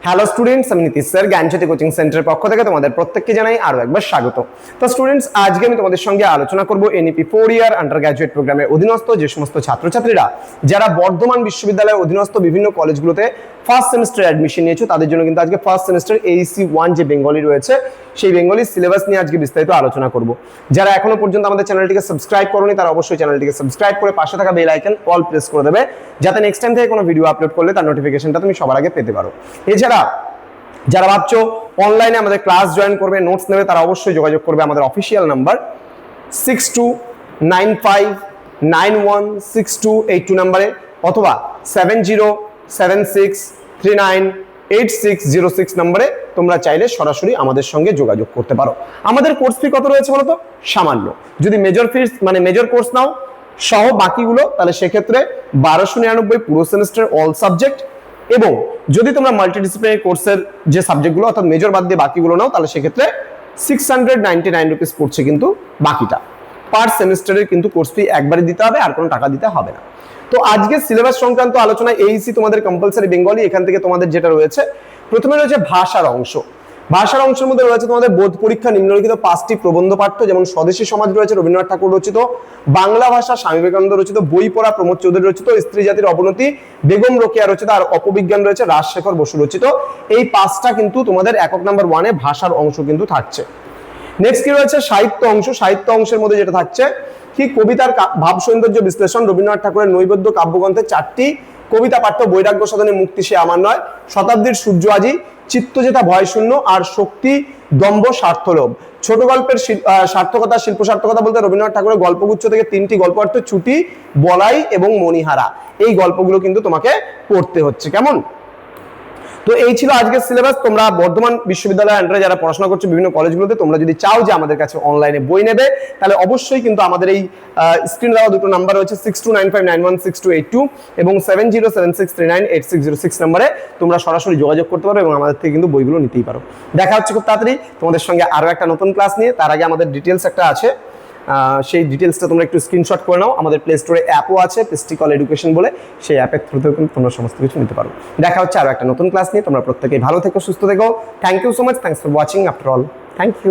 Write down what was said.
Hello students, আমি Nitish sir জ্ঞানজ্যোতি coaching সেন্টারের পক্ষ থেকে তোমাদের প্রত্যেককে জানাই আরো একবার স্বাগত। তো স্টুডেন্টস, আজকে আমি তোমাদের সঙ্গে আলোচনা করব এনইপি 4 ইয়ার আন্ডার গ্র্যাজুয়েট প্রোগ্রামের অধীনস্থ যে সমস্ত ছাত্রছাত্রীরা যারা বর্ধমান বিশ্ববিদ্যালয়ের অধীনস্থ বিভিন্ন কলেজগুলোতে ফার্স্ট সেমিস্টার অ্যাডমিশন নিয়েছো তাদের জন্য কিন্তু আজকে ফার্স্ট সেমিস্টার এইসি 1 যে বেঙ্গলি রয়েছে সেই বেঙ্গলি সিলেবাস নিয়ে আজকে বিস্তারিত আলোচনা করব। যারা এখনো পর্যন্ত আমাদের চ্যানেলটিকে সাবস্ক্রাইব করোনি তারা অবশ্যই চ্যানেলটিকে সাবস্ক্রাইব করে পাশে থাকা বেল আইকন অল প্রেস করে দেবে, যাতে নেক্সট টাইম থেকে কোনো ভিডিও আপলোড করলে তার নোটিফিকেশনটা তুমি সবার আগে পেতে পারো। এছাড়া যারা ভাবছো অনলাইনে আমাদের ক্লাস জয়েন করবে, নোটস নেবে, তারা অবশ্যই যোগাযোগ করবে আমাদের অফিসিয়াল নাম্বার 6295916282 নাম্বারে অথবা 7076398606 নাম্বারে তোমরা চাইলে সরাসরি আমাদের সঙ্গে যোগাযোগ করতে পারো। আমাদের কোর্স ফি কত রয়েছে বলো তো? সামান্য। যদি মেজর ফিস মানে মেজর কোর্স নাও সহ বাকিগুলো তাহলে সেক্ষেত্রে 1299 পুরো সেমিস্টার অল সাবজেক্ট, এবং যদি তোমরা মাল্টিডিসিপ্লিনারি কোর্সের যে সাবজেক্টগুলো অর্থাৎ মেজর বাদ দিয়ে বাকিগুলো নাও তাহলে সেক্ষেত্রে 699 রুপিস পড়ছে কিন্তু বাকিটা। পার সেমিস্টারের কিন্তু কোর্স ফি একবারই দিতে হবে, আর কোনো টাকা দিতে হবে না। তো আজকে সিলেবাস সংক্রান্ত আলোচনা এইসি তোমাদের কম্পালসারি বেঙ্গলি, এখান থেকে তোমাদের যেটা রয়েছে প্রথমে রয়েছে ভাষার অংশ। ভাষার অংশের মধ্যে রয়েছে তোমাদের বোধ পরীক্ষা নিম্নলিখিত 5টি প্রবন্ধ পাঠ্য, যেমন স্বদেশী সমাজ রয়েছে রবীন্দ্রনাথ ঠাকুর রচিত, বাংলা ভাষা স্বামী বিবেকানন্দ রচিত, বই পড়া প্রমোদ চৌধুরী রচিত, স্ত্রী জাতির অবনতি বেগম রোকেয়া রচিত, আর অপবিজ্ঞান রয়েছে রাজশেখর বসু রচিত। এই 5টা কিন্তু তোমাদের একক নাম্বার 1-এ ভাষার অংশ কিন্তু থাকছে। নেক্সট কি রয়েছে? সাহিত্য অংশ। সাহিত্য অংশের মধ্যে যেটা থাকছে কি কবিতার ভাব সৌন্দর্য বিশ্লেষণ, রবীন্দ্রনাথ ঠাকুরের নৈবেদ্য কাব্যগ্রন্থের 4টি কবিতা পাঠ্য, বৈরাগ্য সাধনে মুক্তি সে আমার নয়, শতাব্দীর সূর্য আজি, চিত্তজেতা ভয় শূন্য, আর শক্তি দম্ভ স্বার্থলোভ। ছোট গল্পের সার্থকতা, শিল্প সার্থকতা বলতে রবীন্দ্রনাথ ঠাকুরের গল্পগুচ্ছ থেকে 3টি গল্প পাঠ্য, ছুটি, বলাই এবং মণিহারা। এই গল্পগুলো কিন্তু তোমাকে পড়তে হচ্ছে। কেমন? তো এই ছিল আজকের সিলেবাস। তোমরা বর্ধমান বিশ্ববিদ্যালয়ের আন্ডারে যারা পড়াশোনা করছো বিভিন্ন কলেজগুলোতে, তোমরা যদি চাও যে আমাদের কাছে অনলাইনে বই নেবে তাহলে অবশ্যই কিন্তু আমাদের এই স্ক্রিনে দেওয়া দুটো নাম্বার রয়েছে 6295916282 এবং 7076398606 নাম্বারে তোমরা সরাসরি যোগাযোগ করতে পারো এবং আমাদের থেকে কিন্তু বইগুলো নিতেই পারো। দেখা হচ্ছে খুব তাড়াতাড়ি তোমাদের সঙ্গে আরো একটা নতুন ক্লাস নিয়ে। তার আগে আমাদের ডিটেলস একটা আছে, সেই ডিটেলসটা তোমরা একটু স্ক্রিনশট করে নাও। আমাদের প্লে স্টোরে অ্যাপও আছে পেস্টিকল এডুকেশন বলে, সেই অ্যাপের থ্রুতেও কিন্তু তোমরা সমস্ত কিছু নিতে পারো। দেখা হচ্ছে আরো একটা নতুন ক্লাস নিয়ে। তোমরা প্রত্যেকেই ভালো থেকো, সুস্থ থেকো। Thank you so much. Thanks for watching after all. Thank you.